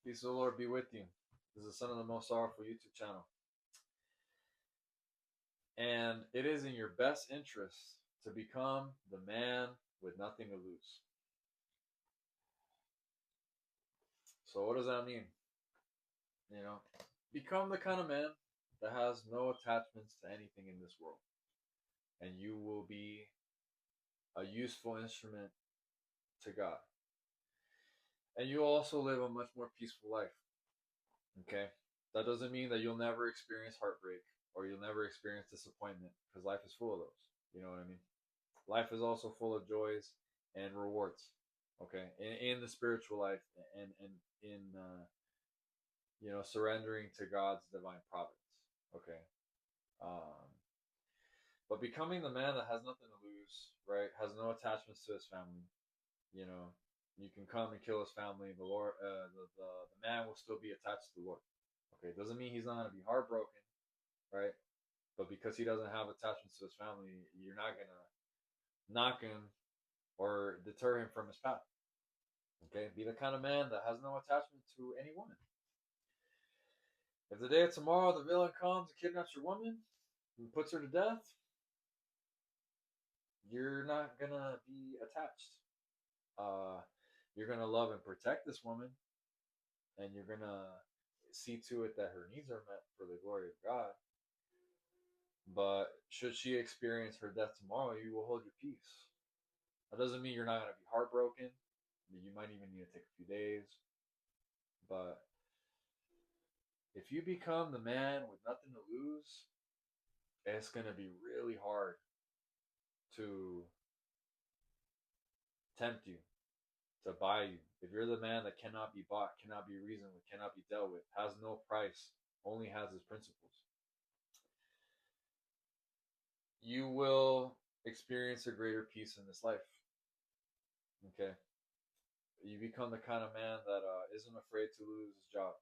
Peace of the Lord be with you. This is the Son of the Most Sorrowful YouTube channel. And it is in your best interest to become the man with nothing to lose. So, what does that mean? You know, become the kind of man that has no attachments to anything in this world. And you will be a useful instrument to God. And you also live a much more peaceful life. Okay? That doesn't mean that you'll never experience heartbreak or you'll never experience disappointment because life is full of those. You know what I mean? Life is also full of joys and rewards. Okay, in the spiritual life and in surrendering to God's divine providence. Okay, um, but becoming the man that has nothing to lose, right? Has no attachments to his family. You know, you can come and kill his family. The Lord, the man will still be attached to the Lord. Okay, doesn't mean he's not going to be heartbroken, right? But because he doesn't have attachments to his family, you're not gonna knock him or deter him from his path. Okay, be the kind of man that has no attachment to any woman. If the day of tomorrow the villain comes and kidnaps your woman and puts her to death, you're not gonna be attached. Uh, you're gonna love and protect this woman, and you're gonna see to it that her needs are met for the glory of God. But should she experience her death tomorrow, you will hold your peace. That doesn't mean you're not gonna be heartbroken. You might even need to take a few days, but if you become the man with nothing to lose, it's going to be really hard to tempt you, to buy you. If you're the man that cannot be bought, cannot be reasoned with, cannot be dealt with, has no price, only has his principles, you will experience a greater peace in this life. Okay? You become the kind of man that isn't afraid to lose his job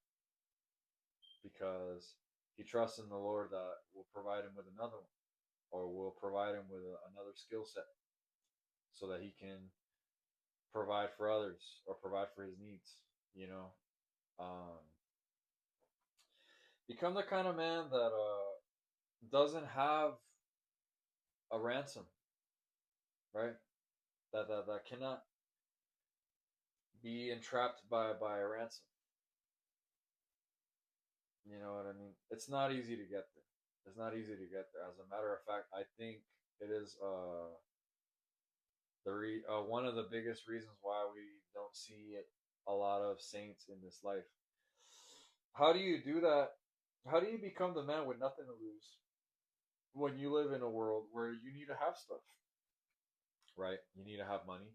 because he trusts in the Lord that will provide him with another one or will provide him with another skill set so that he can provide for others or provide for his needs. You know, um, become the kind of man that doesn't have a ransom, right? That cannot be entrapped by a ransom. You know what I mean? It's not easy to get there. It's not easy to get there. As a matter of fact, I think it is one of the biggest reasons why we don't see a lot of saints in this life. How do you do that? How do you become the man with nothing to lose when you live in a world where you need to have stuff, right? You need to have money.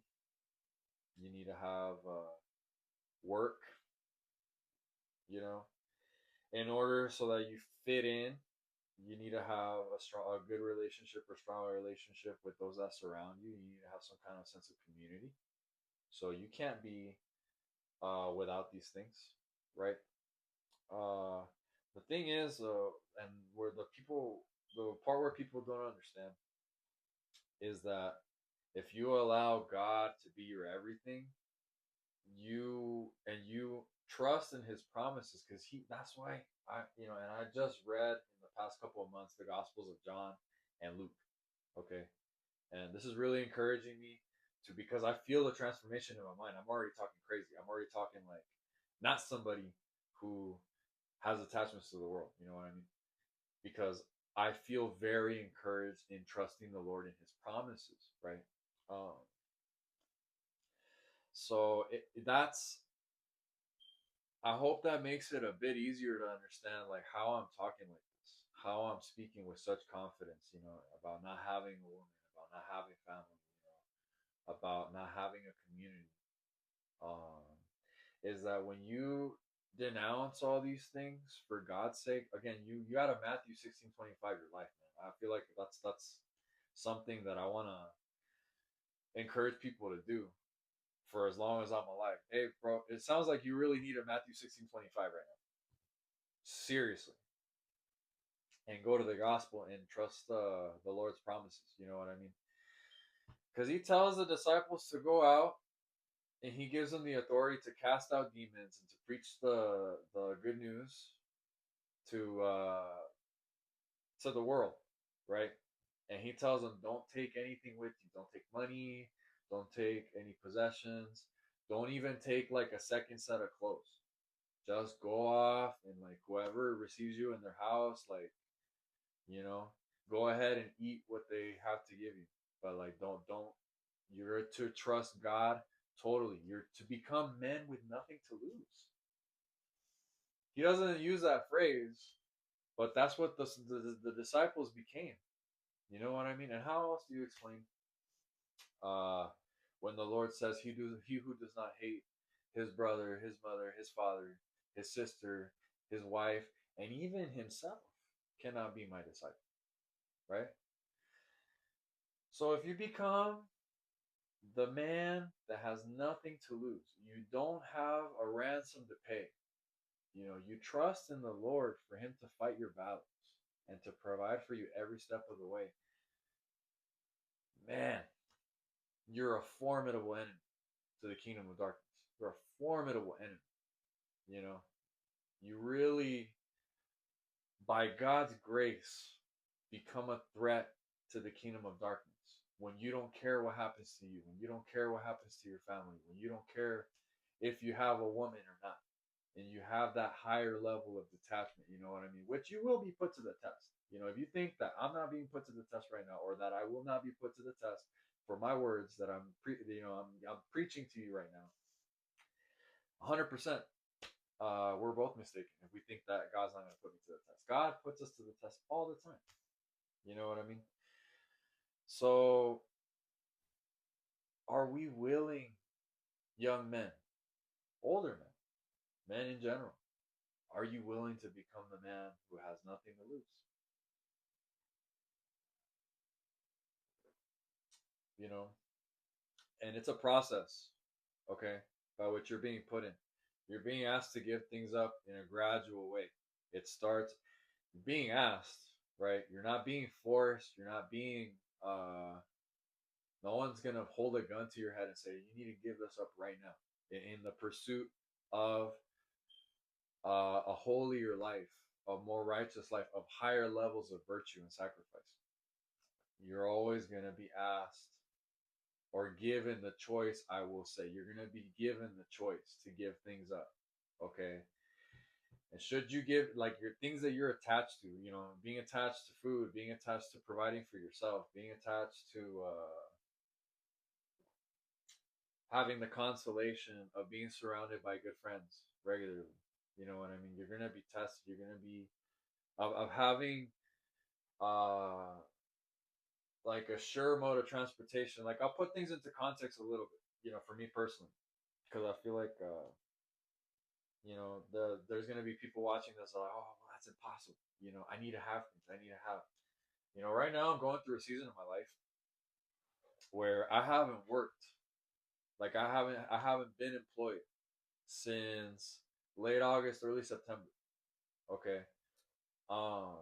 You need to have work, you know, in order so that you fit in. You need to have a good relationship or strong relationship with those that surround you. You need to have some kind of sense of community. So you can't be without these things, right? Uh, the thing is, and where the part where people don't understand is that if you allow God to be your everything, you trust in His promises because that's why and I just read in the past couple of months the Gospels of John and Luke. Okay, and this is really encouraging me to because I feel the transformation in my mind. I'm already talking crazy. I'm already talking like not somebody who has attachments to the world. You know what I mean? Because I feel very encouraged in trusting the Lord in His promises. Right. Um, that's I hope that makes it a bit easier to understand like how I'm talking like this, how I'm speaking with such confidence, about not having a woman, about not having family, about not having a community. Um, is that when you denounce all these things for God's sake, again, you got to Matthew 16:25 your life, man. I feel like that's something that I want to encourage people to do for as long as I'm alive. Hey, bro, it sounds like you really need a Matthew 16:25 right now. Seriously. And go to the gospel and trust the Lord's promises. You know what I mean? Because He tells the disciples to go out and he gives them the authority to cast out demons and to preach the good news to the world, right? And he tells them, don't take anything with you. Don't take money. Don't take any possessions. Don't even take like a second set of clothes. Just go off and like whoever receives you in their house, like you know, go ahead and eat what they have to give you. But like, don't. You're to trust God totally. You're to become men with nothing to lose. He doesn't use that phrase, but that's what the disciples became. You know what I mean? And how else do you explain uh, when the Lord says, he who does not hate his brother, his mother, his father, his sister, his wife, and even himself cannot be my disciple, right? So if you become the man that has nothing to lose, you don't have a ransom to pay, you trust in the Lord for him to fight your battles and to provide for you every step of the way, man, you're a formidable enemy to the kingdom of darkness. You're a formidable enemy. You know, you really, by God's grace, become a threat to the kingdom of darkness. When you don't care what happens to you, when you don't care what happens to your family, when you don't care if you have a woman or not, and you have that higher level of detachment, you know what I mean? Which you will be put to the test. If you think that I'm not being put to the test right now, or that I will not be put to the test for my words that I'm preaching to you right now, 100%, we're both mistaken if we think that God's not going to put me to the test. God puts us to the test all the time. You know what I mean? So, are we willing, young men, older men, men in general, are you willing to become the man who has nothing to lose? You know, and it's a process, okay, by which you're being put in. You're being asked to give things up in a gradual way. It starts being asked, right? You're not being forced. You're not being no one's gonna hold a gun to your head and say you need to give this up right now in the pursuit of a holier life, a more righteous life, of higher levels of virtue and sacrifice. You're always gonna be asked or given the choice. I will say you're gonna be given the choice to give things up. Okay. And should you give like your things that you're attached to, being attached to food, being attached to providing for yourself, being attached to having the consolation of being surrounded by good friends regularly. You know what I mean? You're gonna be tested. You're gonna be of having uh like a sure mode of transportation. Like I'll put things into context a little bit, for me personally, because I feel like there's gonna be people watching this like, oh, well, that's impossible. I need to have things. I need to have. Right now I'm going through a season of my life where I haven't worked. Like I haven't been employed since late August, early September. Okay. Um.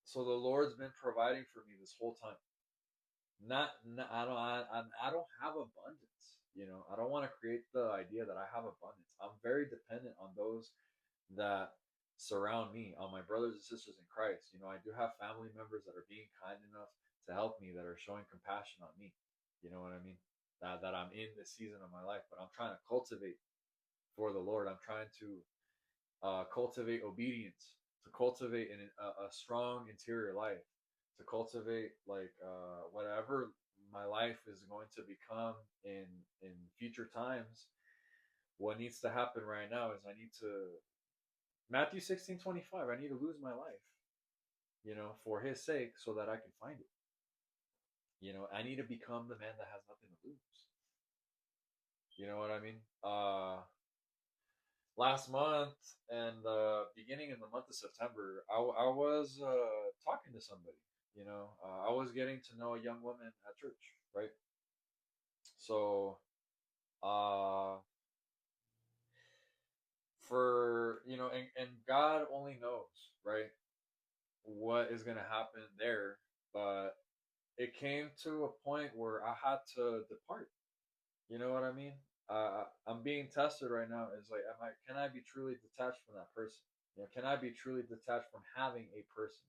So the Lord's been providing for me this whole time. Not I don't have abundance. I don't want to create the idea that I have abundance. I'm very dependent on those that surround me, on my brothers and sisters in Christ. I do have family members that are being kind enough to help me, that are showing compassion on me. You know what I mean? That I'm in this season of my life, but I'm trying to cultivate for the Lord. I'm trying to cultivate obedience, to cultivate a strong interior life, to cultivate like whatever my life is going to become in future times. What needs to happen right now is I need to Matthew 16:25. I need to lose my life, for His sake, so that I can find it. I need to become the man that has nothing to lose. You know what I mean? Last month and beginning in the month of September, I was talking to somebody. I was getting to know a young woman at church, right? So, uh, and God only knows, right, what is going to happen there. But it came to a point where I had to depart. You know what I mean? I'm being tested right now. Is like, can I be truly detached from that person? You know, can I be truly detached from having a person,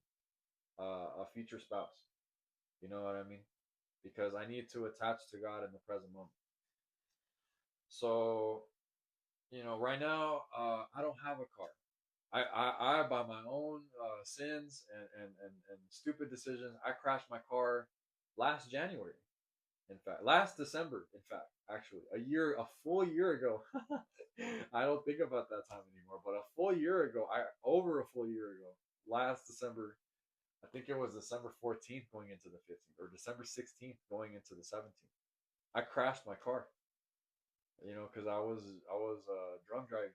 a future spouse? You know what I mean? Because I need to attach to God in the present moment. So, you know, right now, I don't have a car. I by my own sins and stupid decisions, I crashed my car last January. In fact, last December. In fact, actually, a full year ago. I don't think about that time anymore, but a full year ago, over a full year ago, last December. I think it was December 14th going into the 15th, or December 16th going into the 17th. I crashed my car, you know, because I was drunk driving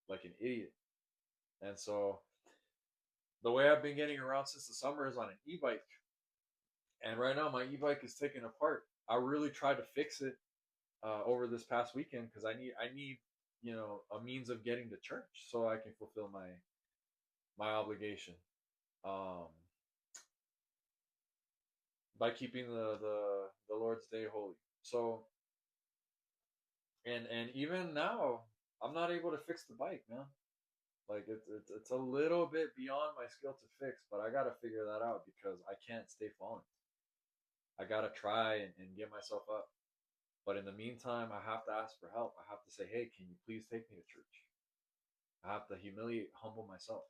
like an idiot, and so the way I've been getting around since the summer is on an e-bike. And right now my e-bike is taken apart. I really tried to fix it over this past weekend because I need you know a means of getting to church so I can fulfill my obligation um, by keeping the Lord's day holy. So and even now I'm not able to fix the bike, man. Like it's a little bit beyond my skill to fix, but I gotta figure that out because I can't stay falling. I gotta try and get myself up. But in the meantime, I have to ask for help. I have to say, hey, can you please take me to church? I have to humble myself.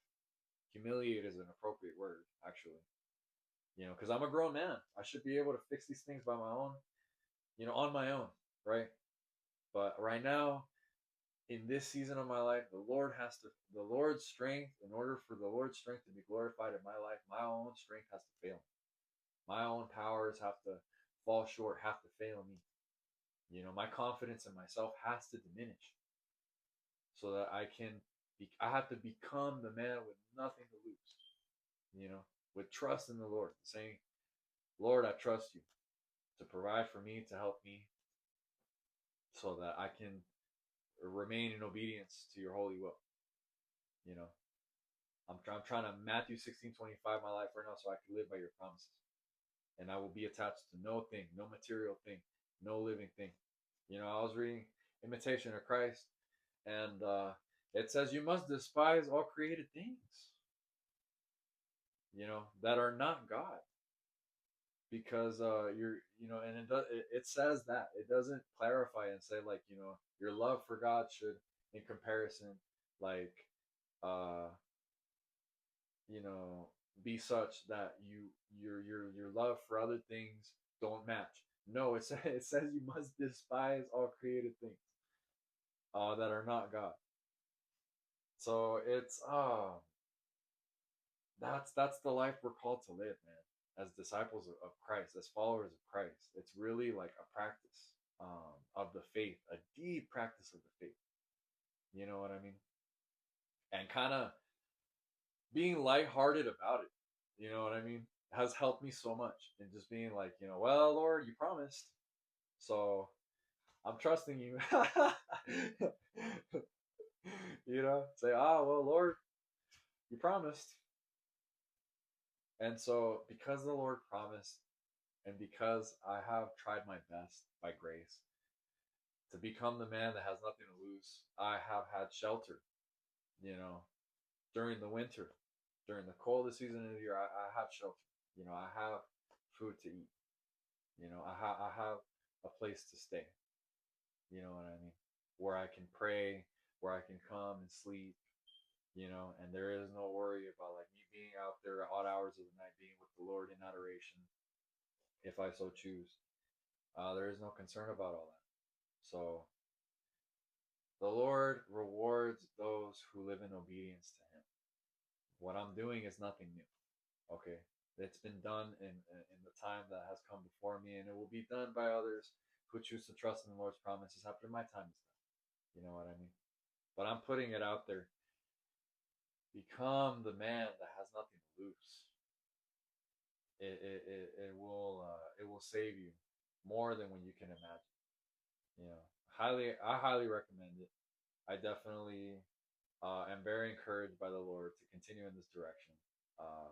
Humiliate is an appropriate word, actually. You know, because I'm a grown man. I should be able to fix these things by my own, you know, on my own, right? But right now, in this season of my life, the Lord's strength, in order for the Lord's strength to be glorified in my life, my own strength has to fail. My own powers have to fall short, have to fail me. You know, my confidence in myself has to diminish so that I have to become the man with nothing to lose, you know, with trust in the Lord, saying, Lord, I trust you to provide for me, to help me, so that I can remain in obedience to your holy will. You know, I'm trying to Matthew 16:25 my life right now so I can live by your promises. And I will be attached to no thing, no material thing, no living thing. You know, I was reading Imitation of Christ, and it says you must despise all created things, you know, that are not God, because you're, you know, and it says that it doesn't clarify and say like, you know, your love for God should, in comparison, like, uh, you know, be such that your love for other things don't match. No, it says you must despise all created things that are not God. So it's that's the life we're called to live, man. As disciples of Christ, as followers of Christ, it's really like a practice of the faith, a deep practice of the faith. You know what I mean? And kind of being lighthearted about it. You know what I mean? Has helped me so much. And just being like, you know, well, Lord, you promised, so I'm trusting you. You know, say, well, Lord, you promised. And so, because the Lord promised, and because I have tried my best by grace to become the man that has nothing to lose, I have had shelter, you know, during the winter, during the coldest season of the year, I have shelter. You know, I have food to eat. You know, I have a place to stay. You know what I mean? Where I can pray, where I can come and sleep, you know, and there is no worry about like me being out there at odd hours of the night being with the Lord in adoration if I so choose. There is no concern about all that. So the Lord rewards those who live in obedience to Him. What I'm doing is nothing new. Okay, it's been done in the time that has come before me, and it will be done by others who choose to trust in the Lord's promises after my time is done. You know what I mean? But I'm putting it out there. Become the man that has nothing to lose. It will save you more than when you can imagine. You know, I highly recommend it. I definitely am very encouraged by the Lord to continue in this direction. Uh,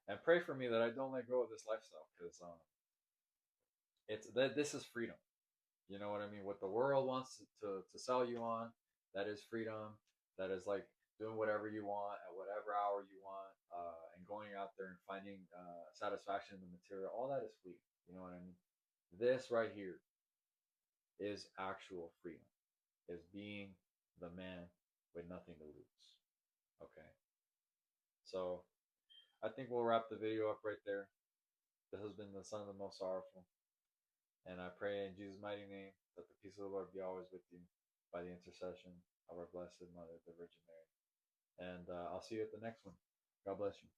and pray for me that I don't let go of this lifestyle, because it's that this is freedom. You know what I mean? What the world wants to sell you on, that is freedom. That is like doing whatever you want at whatever hour you want, and going out there and finding satisfaction in the material. All that is fleeting. You know what I mean? This right here is actual freedom. Is being the man with nothing to lose. Okay. So I think we'll wrap the video up right there. This has been the Son of the Most Sorrowful. And I pray in Jesus' mighty name that the peace of the Lord be always with you by the intercession of our Blessed Mother, the Virgin Mary. And I'll see you at the next one. God bless you.